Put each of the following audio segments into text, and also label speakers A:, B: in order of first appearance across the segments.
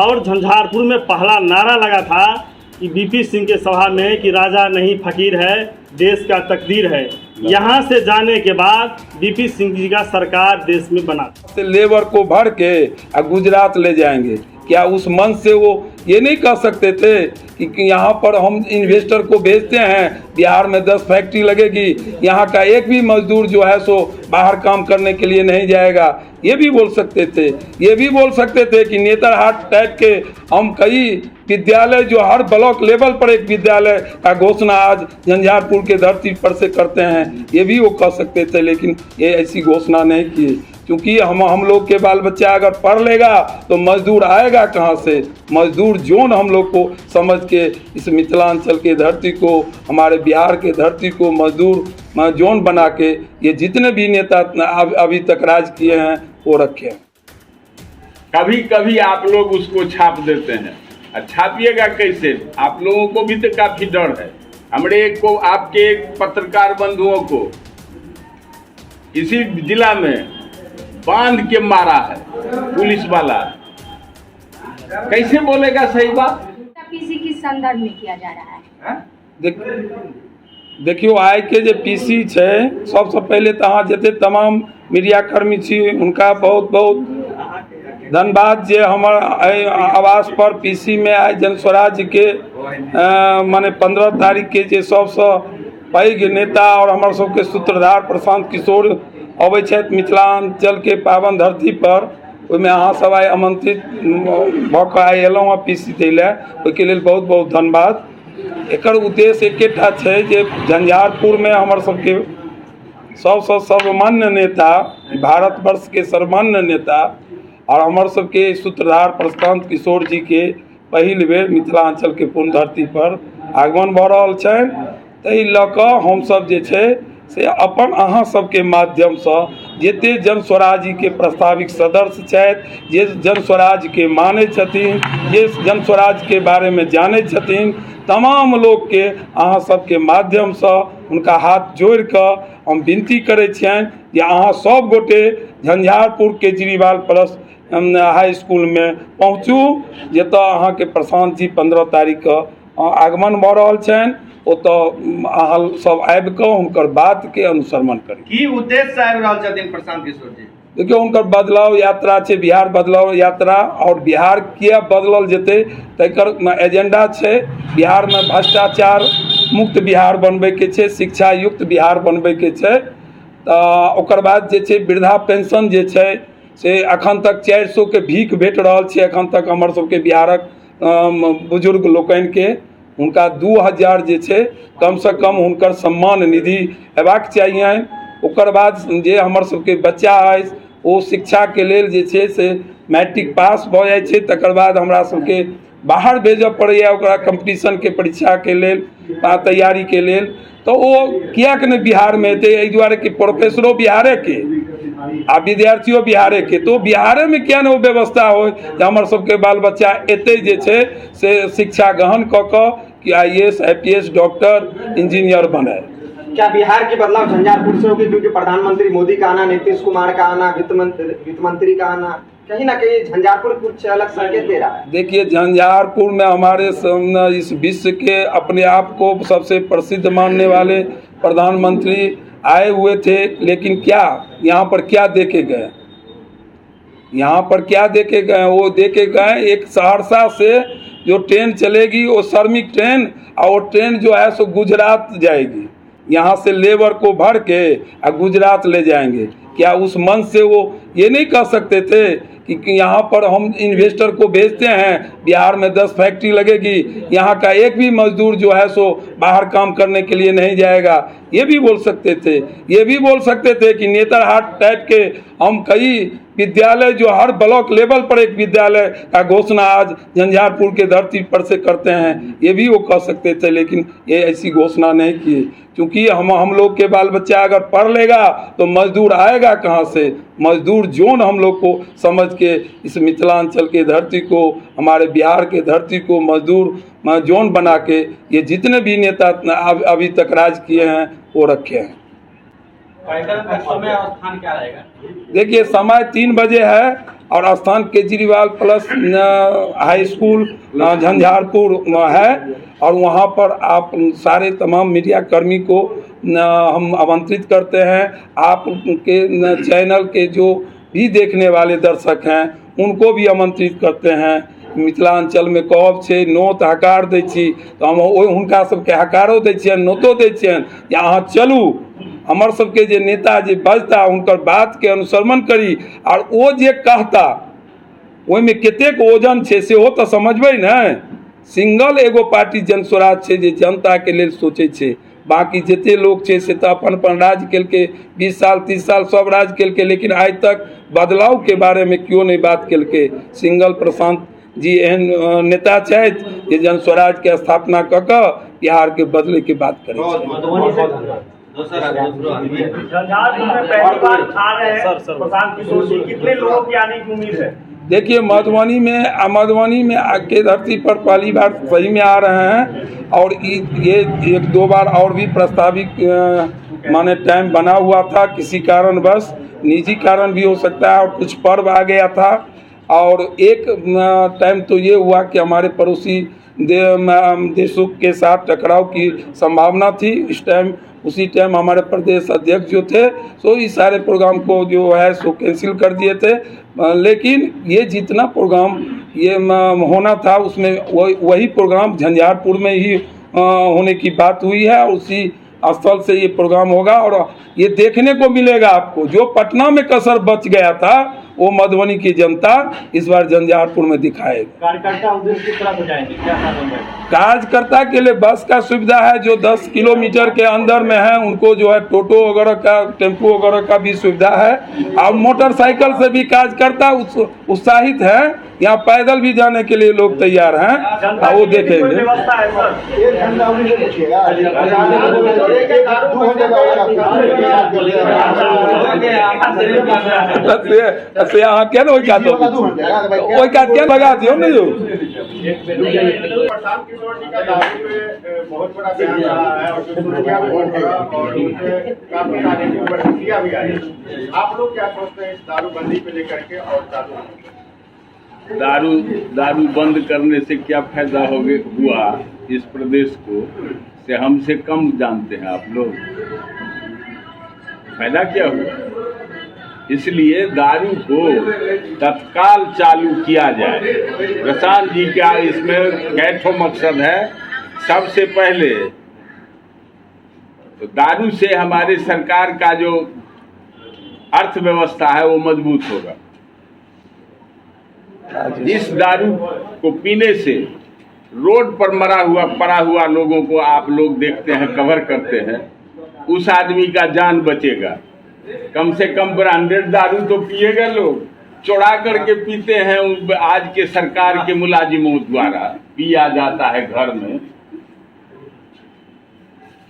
A: और झंझारपुर में पहला नारा लगा था कि बीपी सिंह के सभा में कि राजा नहीं फकीर है, देश का तकदीर है। यहाँ से जाने के बाद बीपी सिंह जी का सरकार देश में बना
B: लेबर को भर के गुजरात ले जाएंगे। क्या उस मन से वो ये नहीं कह सकते थे कि यहाँ पर हम इन्वेस्टर को भेजते हैं, बिहार में 10 फैक्ट्री लगेगी, यहाँ का एक भी मजदूर जो है सो बाहर काम करने के लिए नहीं जाएगा। ये भी बोल सकते थे। ये भी बोल सकते थे कि नेतरहाट टाइप के हम कई विद्यालय जो हर ब्लॉक लेवल पर एक विद्यालय का घोषणा आज झंझारपुर के धरती पर से करते हैं। ये भी वो कह सकते थे, लेकिन ये ऐसी घोषणा नहीं की, क्योंकि हम लोग के बाल बच्चा अगर पढ़ लेगा तो मजदूर आएगा कहाँ से। मजदूर जोन हम लोग को समझ के इस मिथिलांचल के धरती को, हमारे बिहार के धरती को मजदूर जोन बना के ये जितने भी नेता अभी तक राज किए हैं वो रखे।
C: कभी कभी आप लोग उसको छाप देते हैं, छापिएगा कैसे? आप लोगों को भी तो काफी डर है। हमारे को आपके पत्रकार बंधुओं को इसी जिला में बांध के मारा है पुलिस वाला, कैसे बोलेगा सही बात?
D: पीसी किस संदर्भ में किया जा रहा है?
B: देखियो आय के जो पीसी है, सबसे पहले तो अहाँ जते तमाम मीडिया कर्मी छी उनका बहुत बहुत धन्यवाद जे हमर आवास पर पीसी में आए जन स्वराज के माने 15 तारीख के जे सबसे पैघ नेता और हमारे सबके सूत्रधार प्रशांत किशोर अबै छथि मिथिलांचल के पावन धरती पर, ओहिमे अहाँ सब आइ आमंत्रित भऽ कऽ आइ एलहुँ हँ पीसी दै लए, ओहिके लेल बहुत बहुत धन्यवाद। एकर उद्देश्य एकेटा छै जे झंझारपुर में हमर सबके सबसे सर्वमान्य नेता, भारतवर्ष के सर्वमान्य नेता और हमर सबके सूत्रधार प्रशांत किशोर जी के पहिल बेर मिथिलांचल के पूर्ण धरती पर आगमन भऽ रहल छनि। ताहि लऽ कऽ हमसब जे छै से अपन अहाँ सबके माध्यम से जते जन स्वराज के प्रास्ताविक सदस्य छथि, जे जन स्वराज के माने छथिन, जे जन स्वराज के बारे में जाने छथिन, तमाम लोग के अहाँ सबके माध्यम से उनका हाथ जोड़ कर हम विनती करे छियनि जे अहाँ सब गोटे Jhanjharpur Kejriwal plus high school में पहुँचू, जतऽ अहाँ के प्रशांत जी 15 तारीख के आगमन भऽ रहल छनि। ओतऽ अहाँ सब आबि कऽ हुनकर बात के अनुसरण करी।
E: की उद्देश्य से आबि रहल छथिन प्रशांत किशोर जी?
B: देखियो हुनकर बदलाव यात्रा छै, बिहार बदलाव यात्रा, और बिहार किया बदलल जेतै तकर एजेंडा छै। बिहार में भ्रष्टाचार मुक्त बिहार बनबै के छै, शिक्षा युक्त बिहार बनबै के छै। तऽ ओकर बाद जे छै वृद्धा पेंशन जे छै से अखन तक 400 के भीख भेट रहल छै। अखन तक हमर सबके बिहारक बुजुर्ग लोकनि के हुनका 2000 जे छै कम से कम हुनकर सम्मान निधि हेबाक चाहिए। ओकर बाद जे हमर सबके बच्चा अछि ओ शिक्षा के लेल जे छै से मैट्रिक पास भऽ जाइ छै, तकर बाद हमरा सबके बाहर भेजऽ पड़ैए ओकरा कम्पटिशन के परीक्षा के लेल तैयारी के लेल। तो ओ किएक ने बिहार में एतै? एहि दुआरे कि प्रोफेसरो बिहारे के आ विद्यार्थियों बिहारे के, तो बिहारे में क्या ना वो व्यवस्था हो जे हमर सबके बाल बच्चा एतै जे छै से शिक्षा ग्रहण कऽ कऽ कि IAS IPS डॉक्टर इंजीनियर बने।
E: क्या बिहार की बदलाव झंझारपुर से होगी? क्योंकि प्रधानमंत्री मोदी का आना, नीतीश कुमार का आना, वित्त मंत्री का आना कहीं ना कहीं झंझारपुर कुछ अलग संकेत दे रहा है।
B: देखिए झंझारपुर में हमारे इस विश्व के अपने आप को सबसे प्रसिद्ध मानने वाले प्रधानमंत्री आए हुए थे, लेकिन क्या यहाँ पर क्या देखे गए? यहाँ पर क्या देखे गए? वो देखे गए एक सहरसा से जो ट्रेन चलेगी वो श्रमिक ट्रेन, और वो ट्रेन जो है सो गुजरात जाएगी। यहाँ से लेबर को भर के गुजरात ले जाएंगे। क्या उस मन से वो ये नहीं कह सकते थे कि यहाँ पर हम इन्वेस्टर को भेजते हैं, बिहार में 10 फैक्ट्री लगेगी, यहाँ का एक भी मजदूर जो है सो बाहर काम करने के लिए नहीं जाएगा? ये भी बोल सकते थे। ये भी बोल सकते थे कि नेतरहाट टाइप के हम कई विद्यालय जो हर ब्लॉक लेवल पर एक विद्यालय का घोषणा आज झंझारपुर के धरती पर से करते हैं। ये भी वो कह सकते थे, लेकिन ये ऐसी घोषणा नहीं की, क्योंकि हम लोग के बाल बच्चा अगर पढ़ लेगा तो मजदूर आएगा कहाँ से। मजदूर जोन हम लोग को समझ के इस मिथिलांचल के धरती को, हमारे बिहार के धरती को मजदूर जोन बना के ये जितने भी नेता अभी तक राज किए हैं वो रखे हैं।
E: समय और स्थान क्या रहेगा?
B: देखिए समय 3 बजे है, और स्थान Kejriwal plus high school Jhanjharpur है, और वहाँ पर आप सारे तमाम मीडिया कर्मी को हम आमंत्रित करते हैं। आप के चैनल के जो भी देखने वाले दर्शक हैं उनको भी आमंत्रित करते हैं। मिथिलांचल में कहब छै नोत हकार दै छी, तो हम हुनका सबके हकारो दै छियनि, नोतो दै छियनि जे अहाँ चलू, हमर सबके जे नेता जे बजता हुनकर बात के अनुसरण करी, और ओ जे कहता ओहिमे कतेक ओजन छै सेहो तऽ समझबै ने। सिंगल एगो पार्टी जन स्वराज छै जे जनता के लेल सोचै छै, बाकी जते लोग छै से तऽ अपन अपन राज केलकै, 20 साल 30 साल सब राज केलकै, लेकिन आज तक बदलाव के बारे में क्यों नहीं बात केलकै। सिंगल प्रशांत जी एहन नेता छथि जे जन स्वराज के स्थापना कऽ कऽ बिहार के बदले के बात करै छै।
A: प्रशांत किशोर जी, कितने लोगों की आने की उम्मीद है?
B: देखिए मधुबनी में आके धरती पर पहली बार सही में आ रहे हैं, और ये 1-2 बार और भी प्रस्तावित माने टाइम बना हुआ था, किसी कारणवश निजी कारण भी हो सकता है, और कुछ पर्व आ गया था, और एक टाइम तो ये हुआ कि हमारे पड़ोसी देशों के साथ टकराव की संभावना थी। इस टाइम उसी टाइम हमारे प्रदेश अध्यक्ष जो थे सो इस सारे प्रोग्राम को जो है सो कैंसिल कर दिए थे, लेकिन ये जितना प्रोग्राम ये होना था उसमें वही प्रोग्राम झंझारपुर में ही होने की बात हुई है, और उसी स्थल से ये प्रोग्राम होगा। और ये देखने को मिलेगा आपको, जो पटना में कसर बच गया था वो मधुबनी की जनता इस बार झंझारपुर में दिखाएगा।
A: कार्यकर्ता उस दिन किस तरह से जाएंगे, क्या साधन है?
B: कार्यकर्ता के लिए बस का सुविधा है, जो 10 किलोमीटर के अंदर में है उनको जो है टोटो वगैरह का, टेम्पो वगैरह का भी सुविधा है, और मोटरसाइकिल से भी कार्यकर्ता उत्साहित है। यहाँ पैदल भी जाने के लिए लोग तैयार हैं, और वो देखेंगे।
A: व्यवस्था है सर?
B: से अहाँ क्या ओहि कात क्या लगा दियो ने जो
F: प्रशांत किशोर जी का दारू पे बहुत बड़ा बयान रहा है, और सुर्खियां भी बहुत बड़ा, और उनसे काफी सारी प्रतिक्रिया भी आई। आप लोग क्या सोचते हैं इस दारूबंदी पे लेकर के? और
C: दारू बंद करने से क्या फायदा हुआ इस प्रदेश को, से हमसे कम जानते हैं आप लोग। फायदा क्या हुआ? इसलिए दारू को तत्काल चालू किया जाए। प्रशांत जी का इसमें कैठो मकसद है। सबसे पहले तो दारू से हमारे सरकार का जो अर्थव्यवस्था है वो मजबूत होगा। इस दारू को पीने से रोड पर पड़ा हुआ लोगों को आप लोग देखते हैं, कवर करते हैं, उस आदमी का जान बचेगा। कम से कम ब्रांडेड दारू तो पिएगा लोग, चुरा करके पीते हैं। आज के सरकार के मुलाजिमों द्वारा पिया जाता है घर में।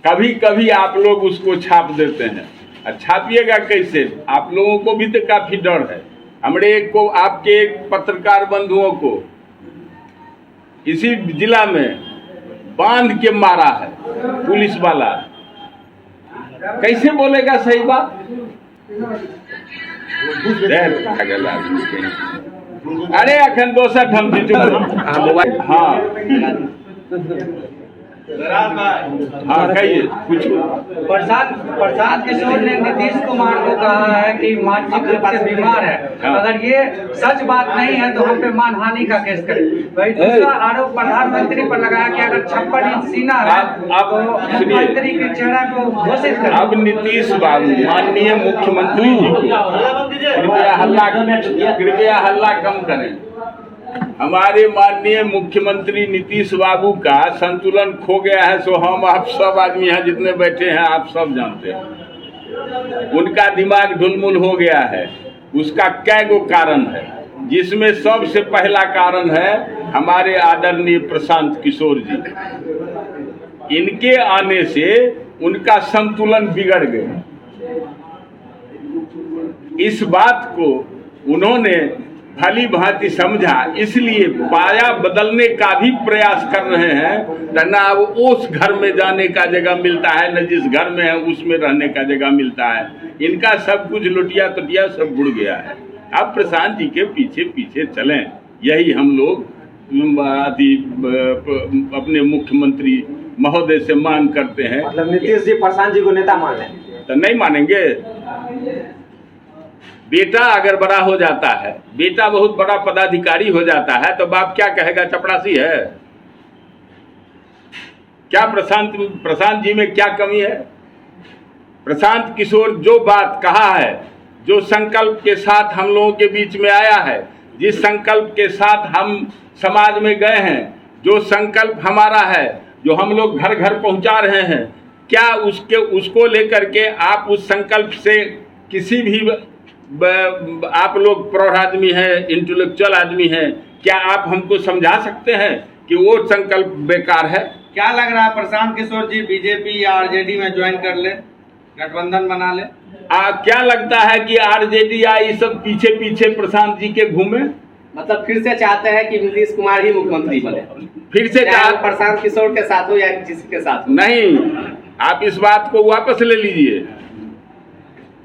C: कभी कभी आप लोग उसको छाप देते हैं। छापिएगा कैसे? आप लोगों को भी तो काफी डर है। आपके एक पत्रकार बंधुओं को इसी जिला में बांध के मारा है पुलिस वाला। कैसे बोलेगा सही बात? अरे अखन दोसर ठाम हाँ कहिए कुछ।
G: प्रशांत किशोर ने नीतीश कुमार को कहा है कि मानसिक रूप से बीमार है। अगर ये सच बात नहीं है तो हम पे मानहानि का केस करें। वही दूसरा आरोप प्रधानमंत्री पर लगाया कि अगर 56 इंच सीना है तो मुख्यमंत्री के चेहरा को घोषित करें।
C: अब नीतीश बाबू माननीय मुख्यमंत्री जी को कृपया हल्ला कम करें। हमारे माननीय मुख्यमंत्री नीतीश बाबू का संतुलन खो गया है, सो हम आप सब आदमी यहाँ जितने बैठे हैं आप सब जानते हैं। उनका दिमाग ढुलमुल हो गया है। उसका कई गो कारण है, जिसमें सबसे पहला कारण है हमारे आदरणीय प्रशांत किशोर जी। इनके आने से उनका संतुलन बिगड़ गया। इस बात को उन्होंने भली भांति समझा, इसलिए पाया बदलने का भी प्रयास कर रहे हैं। न अब उस घर में जाने का जगह मिलता है, न जिस घर में है उसमें रहने का जगह मिलता है। इनका सब कुछ लुटिया तुटिया सब बुड़ गया है। आप प्रशांत जी के पीछे पीछे चलें, यही हम लोग अपने मुख्यमंत्री महोदय से मांग करते हैं।
E: मतलब नीतीश जी प्रशांत जी को नेता मान लें
C: तो नहीं मानेंगे। बेटा अगर बड़ा हो जाता है, बेटा बहुत बड़ा पदाधिकारी हो जाता है, तो बाप क्या कहेगा, चपरासी है क्या? प्रशांत जी में क्या कमी है? प्रशांत किशोर जो बात कहा है, जो संकल्प के साथ हम लोगों के बीच में आया है, जिस संकल्प के साथ हम समाज में गए हैं, जो संकल्प हमारा है, जो हम लोग घर घर पहुंचा रहे हैं, क्या उसको लेकर के आप उस संकल्प से किसी भी आप लोग प्रौढ़ आदमी हैं, इंटेलेक्चुअल आदमी हैं, क्या आप हमको समझा सकते हैं कि वो संकल्प बेकार है?
H: क्या लग रहा है प्रशांत किशोर जी बीजेपी या आरजेडी में ज्वाइन कर ले, गठबंधन बना ले?
C: क्या लगता है कि आरजेडी या ये सब पीछे पीछे प्रशांत जी के घूमे?
I: मतलब फिर से चाहते हैं कि नीतीश कुमार ही मुख्यमंत्री बने,
C: फिर से
I: प्रशांत किशोर के साथ हो या किसी के साथ हो?
C: नहीं, आप इस बात को वापस ले लीजिए।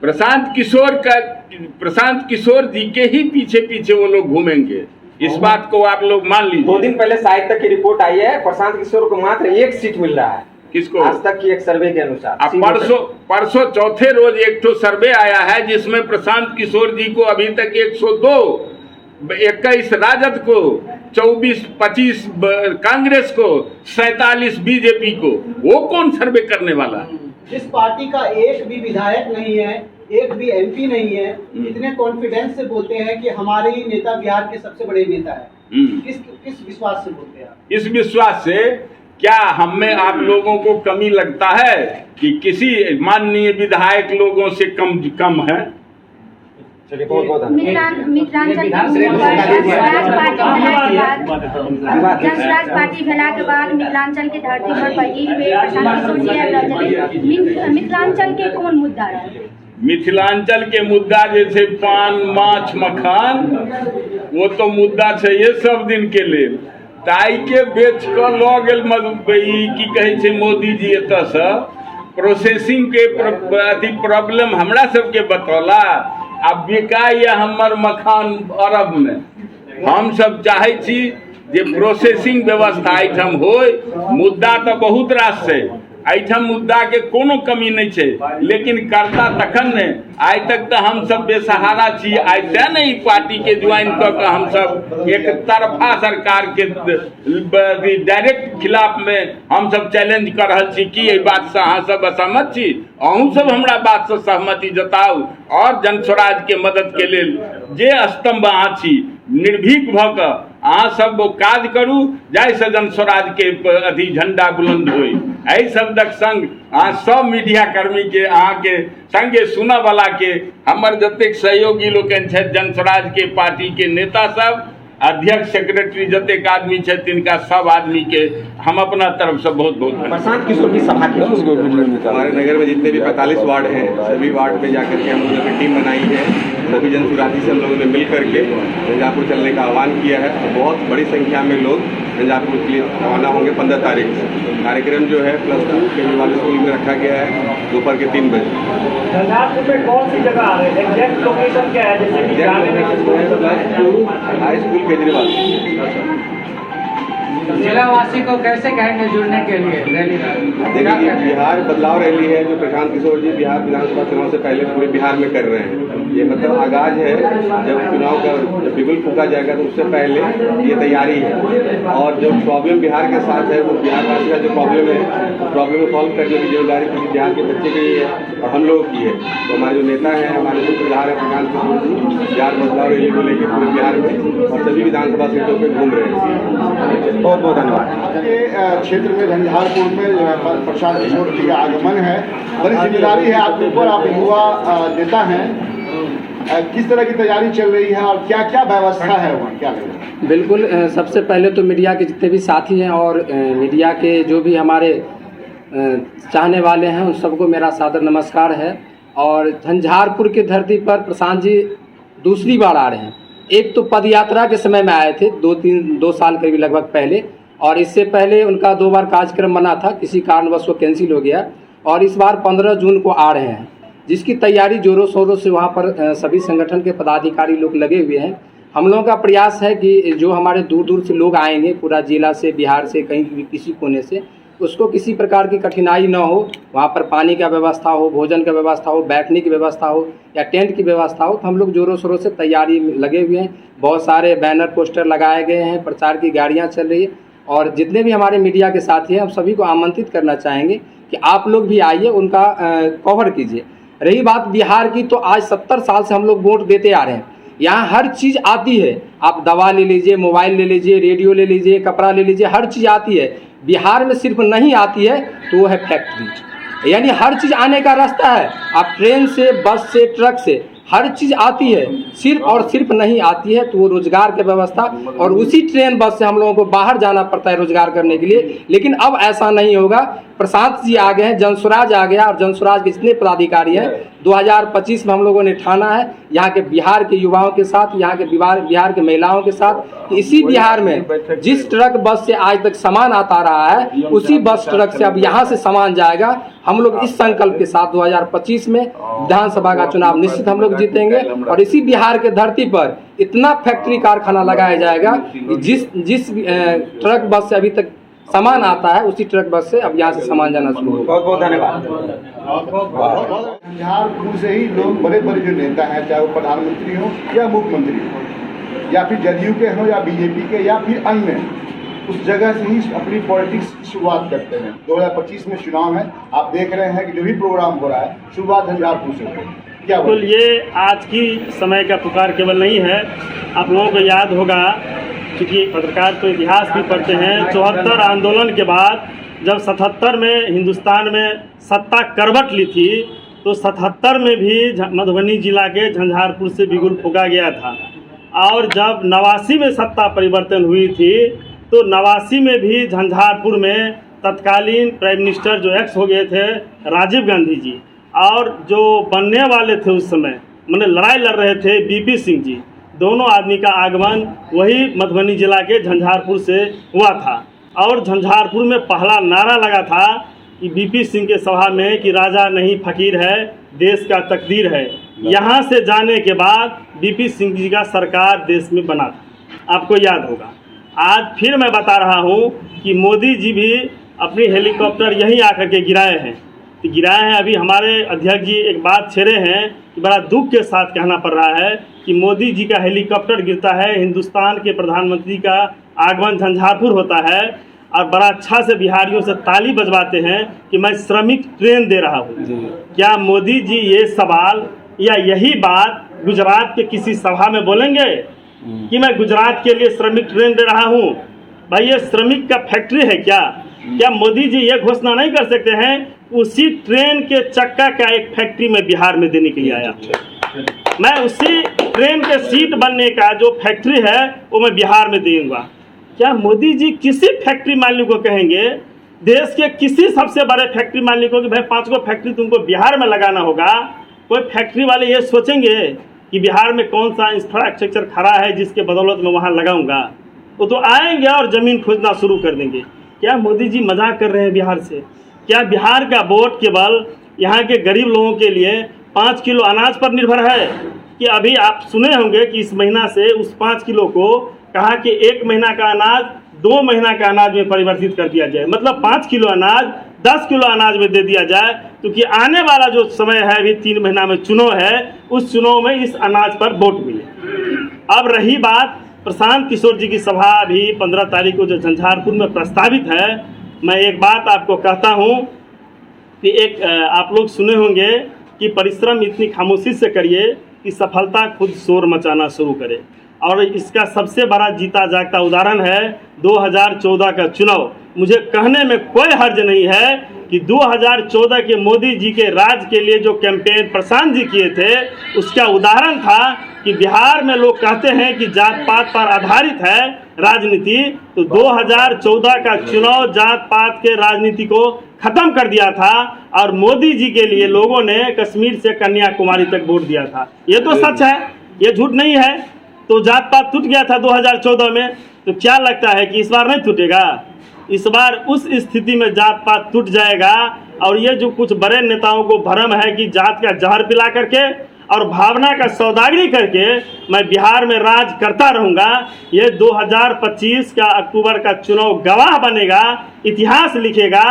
C: प्रशांत किशोर जी के ही पीछे पीछे वो लोग घूमेंगे, इस बात को आप लोग मान लीजिए।
E: 2 दिन पहले साहित्य तक की रिपोर्ट आई है, प्रशांत किशोर को मात्र 1 सीट मिल रहा है।
C: किसको?
E: आज तक की एक सर्वे के अनुसार।
C: परसों चौथे रोज एक ठो सर्वे आया है जिसमें प्रशांत किशोर जी को अभी तक 102, 21 राजद को, 24-25 कांग्रेस को, 47 बीजेपी को, वो कौन सर्वे करने वाला?
J: जिस पार्टी का एक भी विधायक नहीं है, एक भी एमपी नहीं है, इतने कॉन्फिडेंस से बोलते हैं कि हमारे ही नेता बिहार के सबसे बड़े नेता है, किस विश्वास से बोलते हैं आप? इस
C: विश्वास से क्या हमें आप लोगों को कमी लगता है कि किसी माननीय विधायक लोगों से कम है?
D: मिथिलांचल जनसुराज पार्टी भेला के बाद मिथिलांचल के धरती पर पहिल बेर प्रशांत किशोर जी आबि रहल छथिन। मिथिलांचल के कोन मुद्दा रहे?
C: मिथिलांचल के मुद्दा जैसे पान, माछ, मखान, वो तो मुद्दा चाहिए सब दिन के लिए। ताई के बेच कर लऽ गेल की कहे छै मोदी जी एतऽ से प्रोसेसिंग के अथी प्रॉब्लम हमरा सबके बतौला। अब बिकाइए हमर मखान अरब में, हम सब चाहे छी जे प्रोसेसिंग व्यवस्था एहिठाम होय। मुद्दा तो बहुत रास छै एहिठाम, मुद्दा के कोनो कमी नहीं छै, लेकिन करता तखन ने। आइ तक तो हम सब बेसहारा छी, आइ तें नहीं पार्टी के ज्वाइन कऽ के हम सब एक तरफा सरकार के डायरेक्ट खिलाफ में हम सब चैलेंज कर रहल छी कि एहि बात से अहाँ सब असहमत छी? अहूँ सब हमरा बात से सहमति जताउ और जनस्वराज के मदद के लेल जे स्तंभ अहाँ छी निर्भीक भऽ कऽ अहाँ सब वो काज करू जाहिसँ जनस्वराज के अथी झंडा बुलंद होय। एहि शब्दक संग अहाँ सब मीडिया कर्मी के अहाँ के संगे सुनऽ वाला के हमर जतेक सहयोगी लोकनि छथि जनस्वराज के पार्टी के नेता सब, अध्यक्ष, सेक्रेटरी जतेक आदमी छथि तिनका सब आदमी के हम अपना तरफ से बहुत बहुत
E: प्रशांत किशोर की सभा की
K: हमारे नगर में जितने भी 45 वार्ड हैं सभी वार्ड में जाकर के हम लोगों ने टीम बनाई है। सभी जनसुराजी से हम लोगों ने मिल करके रंजापुर चलने का आह्वान किया है। तो बहुत बड़ी संख्या में लोग रंजापुर के लिए रवाना होंगे 15 तारीख से। कार्यक्रम जो है +2 केजरीवाल स्कूल में रखा गया है दोपहर के 3 बजे।
J: रंजापुर में कौन सी जगह आ रही है? एग्जैक्ट लोकेशन क्या है? जैसे
K: हाई स्कूल केजरीवाल।
G: जिलावासी को कैसे कहेंगे जुड़ने के लिए रैली?
K: देखिए, बिहार बदलाव रैली है जो प्रशांत किशोर जी बिहार विधानसभा चुनाव से पहले पूरे बिहार में कर रहे हैं। ये मतलब आगाज है, जब चुनाव का जब बिगुल फूका जाएगा तो उससे पहले ये तैयारी है। और जो प्रॉब्लम बिहार के साथ है वो बिहारवासी का जो प्रॉब्लम है, प्रॉब्लम को सॉल्व करने की जिम्मेदारी पूरी बिहार के बच्चे की है और हम लोगों की है। तो हमारे जो नेता हैं, हमारे सूत्रधार है प्रशांत किशोर जी, बिहार बदलाव रैली को लेकर पूरे बिहार में और सभी विधानसभा सीटों पर घूम रहे हैं।
E: बहुत बहुत धन्यवाद।
F: के क्षेत्र में झंझारपुर में जो है प्रशांत किशोर जी का आगमन है, बड़ी जिम्मेदारी है आपके ऊपर, आप युवा नेता हैं। किस तरह की तैयारी चल रही है और क्या क्या व्यवस्था है वहाँ, क्या लगेगा?
L: बिल्कुल, सबसे पहले तो मीडिया के जितने भी साथी हैं और मीडिया के जो भी हमारे चाहने वाले हैं उन सबको मेरा सादर नमस्कार है। और झंझारपुर की धरती पर प्रशांत जी दूसरी बार आ रहे हैं। एक तो पदयात्रा के समय में आए थे 2 साल करीब लगभग पहले, और इससे पहले उनका 2 बार कार्यक्रम बना था, किसी कारणवश वो कैंसिल हो गया। और इस बार 15 जून को आ रहे हैं। जिसकी तैयारी जोरों शोरों से वहाँ पर सभी संगठन के पदाधिकारी लोग लगे हुए हैं। हम लोगों का प्रयास है कि जो हमारे दूर दूर से लोग आएंगे, पूरा जिला से, बिहार से, कहीं भी किसी कोने से, उसको किसी प्रकार की कठिनाई ना हो। वहाँ पर पानी का व्यवस्था हो, भोजन का व्यवस्था हो, बैठने की व्यवस्था हो या टेंट की व्यवस्था हो, तो हम लोग जोरों शोरों से तैयारी में लगे हुए हैं। बहुत सारे बैनर पोस्टर लगाए गए हैं, प्रचार की गाड़ियाँ चल रही है और जितने भी हमारे मीडिया के साथी हैं हम सभी को आमंत्रित करना चाहेंगे कि आप लोग भी आइए, उनका कवर कीजिए। रही बात बिहार की, तो आज 70 साल से हम लोग वोट देते आ रहे हैं। यहाँ हर चीज़ आती है, आप दवा ले लीजिए, मोबाइल ले लीजिए, रेडियो ले लीजिए, कपड़ा ले लीजिए, हर चीज़ आती है। बिहार में सिर्फ नहीं आती है तो वो है फैक्ट्री, यानी हर चीज़ आने का रास्ता है। आप ट्रेन से, बस से, ट्रक से, हर चीज़ आती है, सिर्फ और सिर्फ नहीं आती है तो वो रोजगार की व्यवस्था, और उसी ट्रेन बस से हम लोगों को बाहर जाना पड़ता है रोजगार करने के लिए। लेकिन अब ऐसा नहीं होगा। प्रशांत जी आ गए हैं, जनसुराज आ गया, और जनसुराज के जितने पदाधिकारी हैं 2025 में हम लोगों ने ठाना है यहाँ के बिहार के युवाओं के साथ, यहाँ के बिहार के महिलाओं के साथ, कि इसी बिहार में जिस ट्रक बस से आज तक सामान आता रहा है उसी बस ट्रक से अब यहाँ से सामान जाएगा। हम लोग इस संकल्प के साथ 2025 में विधानसभा का चुनाव निश्चित हम लोग जीतेंगे, और इसी बिहार के धरती पर इतना फैक्ट्री कारखाना लगाया जाएगा कि जिस ट्रक बस से अभी तक सामान आता है उसी ट्रक बस से अब यहाँ से सामान जाना शुरू होगा।
E: बहुत बहुत धन्यवाद।
F: झंझारपुर से ही लोग बड़े बड़े जो नेता हैं, चाहे वो प्रधानमंत्री हो या मुख्यमंत्री हो, या फिर जदयू के हो या बीजेपी के या फिर अन्य, उस जगह से ही अपनी पॉलिटिक्स की शुरुआत करते हैं। 2025 में चुनाव है, आप देख रहे हैं कि जो भी प्रोग्राम हो रहा है शुरुआत झंझारपुर से हो। क्या
A: बिल्कुल, ये आज की समय का पुकार केवल नहीं है। आप लोगों को याद होगा, क्योंकि पत्रकार तो इतिहास भी पढ़ते हैं, 74 आंदोलन के बाद जब 77 में हिंदुस्तान में सत्ता करवट ली थी, तो 77 में भी मधुबनी जिला के झंझारपुर से बिगुल फूंका गया था। और जब 89 में सत्ता परिवर्तन हुई थी, तो 89 में भी झंझारपुर में तत्कालीन प्राइम मिनिस्टर जो एक्स हो गए थे राजीव गांधी जी, और जो बनने वाले थे उस समय, मैंने लड़ाई लड़ रहे थे बीपी सिंह जी, दोनों आदमी का आगमन वही मधुबनी जिला के झंझारपुर से हुआ था। और झंझारपुर में पहला नारा लगा था कि बीपी सिंह के सभा में कि राजा नहीं फकीर है, देश का तकदीर है। यहाँ से जाने के बाद बीपी सिंह जी का सरकार देश में बना था, आपको याद होगा। आज फिर मैं बता रहा हूँ कि मोदी जी भी अपनी हेलीकॉप्टर यहीं आकर के गिराए हैं। अभी हमारे अध्यक्ष जी एक बात छेड़े हैं कि बड़ा दुख के साथ कहना पड़ रहा है कि मोदी जी का हेलीकॉप्टर गिरता है, हिंदुस्तान के प्रधानमंत्री का आगमन झंझारपुर होता है, और बड़ा अच्छा से बिहारियों से ताली बजवाते हैं कि मैं श्रमिक ट्रेन दे रहा हूँ। क्या मोदी जी ये सवाल या यही बात गुजरात के किसी सभा में बोलेंगे कि मैं गुजरात के लिए श्रमिक ट्रेन दे रहा हूँ? भाई, ये श्रमिक का फैक्ट्री है क्या मोदी जी ये घोषणा नहीं कर सकते हैं उसी ट्रेन के चक्का का एक फैक्ट्री में बिहार में देने के लिए आया, मैं उसी ट्रेन के सीट बनने का जो फैक्ट्री है वो मैं बिहार में दूंगा? क्या मोदी जी किसी फैक्ट्री मालिक को कहेंगे, देश के किसी सबसे बड़े फैक्ट्री मालिक को कि भाई 5 गो फैक्ट्री तुमको बिहार में लगाना होगा? कोई फैक्ट्री वाले ये सोचेंगे कि बिहार में कौन सा इंफ्रास्ट्रक्चर खड़ा है जिसके बदौलत मैं वहाँ लगाऊंगा? वो तो आएंगे और ज़मीन खोजना शुरू कर देंगे। क्या मोदी जी मजाक कर रहे हैं बिहार से? क्या बिहार का वोट केवल यहाँ के गरीब लोगों के लिए 5 किलो अनाज पर निर्भर है? कि अभी आप सुने होंगे कि इस महीना से उस 5 किलो को कहा कि 1 महीना का अनाज 2 महीना का अनाज में परिवर्तित कर दिया जाए, मतलब 5 किलो अनाज 10 किलो अनाज में दे दिया जाए, क्योंकि आने वाला जो समय है, अभी 3 महीना में चुनाव है, उस चुनाव में इस अनाज पर वोट मिले। अब रही बात प्रशांत किशोर जी की सभा अभी 15 तारीख को जो झंझारपुर में प्रस्तावित है, मैं एक बात आपको कहता हूँ कि एक आप लोग सुने होंगे कि परिश्रम इतनी खामोशी से करिए कि सफलता खुद शोर मचाना शुरू करे। और इसका सबसे बड़ा जीता जागता उदाहरण है 2014 का चुनाव। मुझे कहने में कोई हर्ज नहीं है कि 2014 के मोदी जी के राज के लिए जो कैंपेन प्रशांत जी किए थे, उसका उदाहरण था कि बिहार में लोग कहते हैं कि जात पात पर आधारित है राजनीति, तो 2014 का चुनाव जात पात के राजनीति को खत्म कर दिया था, और मोदी जी के लिए लोगों ने कश्मीर से कन्याकुमारी तक वोट दिया था। ये तो सच है, ये झूठ नहीं है। तो जात पात टूट गया था 2014 में, तो क्या लगता है कि इस बार नहीं टूटेगा? इस बार उस स्थिति में जात पात टूट जाएगा और ये जो कुछ बड़े नेताओं को भ्रम है कि जात का जहर पिला करके और भावना का सौदागरी करके मैं बिहार में राज करता रहूंगा, ये 2025 का अक्टूबर का चुनाव गवाह बनेगा, इतिहास लिखेगा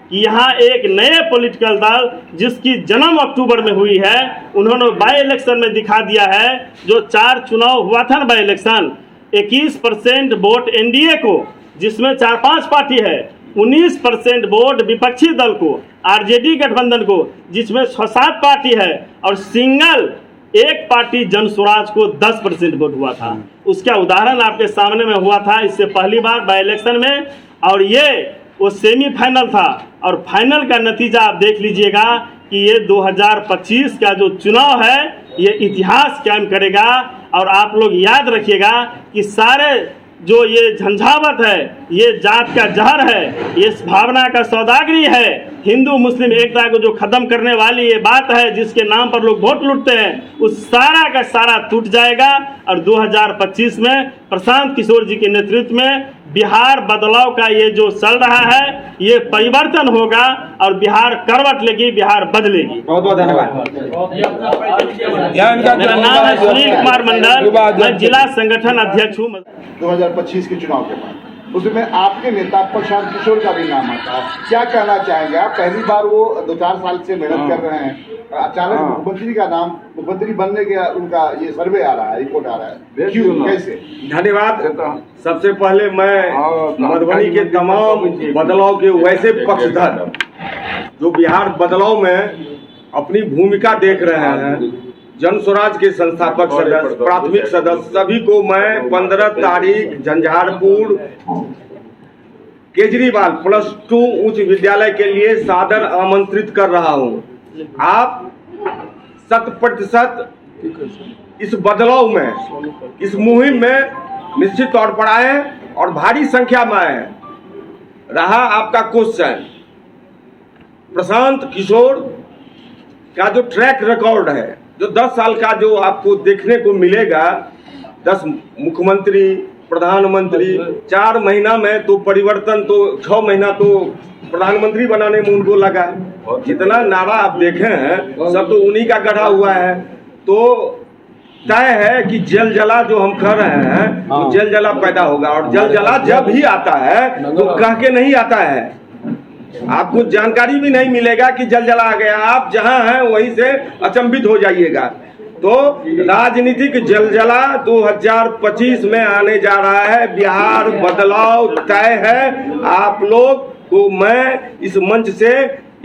A: कि यहाँ एक नए पॉलिटिकल दल जिसकी जन्म अक्टूबर में हुई है, उन्होंने बाई इलेक्शन में दिखा दिया है। जो 4 चुनाव हुआ था ना बाई इलेक्शन, 21% वोट एनडीए को जिसमें 4-5 पार्टी है, 19% वोट विपक्षी दल को आरजेडी गठबंधन को जिसमें 6-7 पार्टी है, और सिंगल एक पार्टी जन स्वराज को 10% वोट हुआ था। उसका उदाहरण आपके सामने में हुआ था इससे पहली बार बाई इलेक्शन में, और ये वो सेमीफाइनल था और फाइनल का नतीजा आप देख लीजिएगा कि ये 2025 का जो चुनाव है ये इतिहास कायम करेगा। और आप लोग याद रखिएगा कि सारे जो ये झंझावत है, ये जात का जहर है, ये भावना का सौदागरी है, हिंदू मुस्लिम एकता को जो खत्म करने वाली ये बात है जिसके नाम पर लोग वोट लूटते हैं, उस सारा का सारा टूट जाएगा। और 2025 में प्रशांत किशोर जी के नेतृत्व में बिहार बदलाव का ये जो चल रहा है ये परिवर्तन होगा और बिहार करवट लेगी, बिहार बदलेगी।
E: बहुत बहुत धन्यवाद।
A: मेरा नाम है सुनील कुमार मंडल, मैं जिला संगठन अध्यक्ष हूँ।
F: 2025 के चुनाव के बाद उसमें आपके नेता प्रशांत किशोर का भी नाम आता है, क्या कहना चाहेंगे आप? पहली बार वो 2-4 साल से मेहनत कर रहे हैं, अचानक मुख्यमंत्री का नाम, मुख्यमंत्री बनने के उनका ये सर्वे आ रहा है, रिपोर्ट आ रहा है, क्यों, कैसे?
K: धन्यवाद। सबसे पहले मैं मधुबनी के तमाम बदलाव के वैसे पक्षधर जो बिहार बदलाव में अपनी भूमिका देख रहे हैं, जन स्वराज के संस्थापक सदस्य, प्राथमिक सदस्य, सभी को मैं 15 तारीख झंझारपुर केजरीवाल +2 उच्च विद्यालय के लिए सादर आमंत्रित कर रहा हूं। आप 100% इस बदलाव में, इस मुहिम में निश्चित तौर पर आए और भारी संख्या में आए। रहा आपका क्वेश्चन, प्रशांत किशोर का जो ट्रैक रिकॉर्ड है, जो 10 साल का जो आपको देखने को मिलेगा, 10 मुख्यमंत्री, प्रधानमंत्री, 4 महीना में तो परिवर्तन, तो 6 महीना तो प्रधानमंत्री बनाने में उनको लगा। जितना नारा आप देखे हैं सब तो उन्हीं का गढ़ा हुआ है। तो तय है कि जल जला जो हम कर रहे हैं तो जल जला पैदा होगा, और जल जला जब ही आता है तो कह के नहीं आता है, आपको जानकारी भी नहीं मिलेगा कि जल जला आ गया, आप जहां हैं वहीं से अचंभित हो जाइएगा। तो राजनीतिक जलजला 2025 में आने जा रहा है, बिहार बदलाव तय है। आप लोग को मैं इस मंच से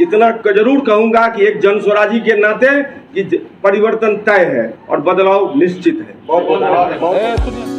K: इतना जरूर कहूंगा कि एक जन स्वराजी के नाते कि परिवर्तन तय है और बदलाव निश्चित है।
F: बहुत बहुत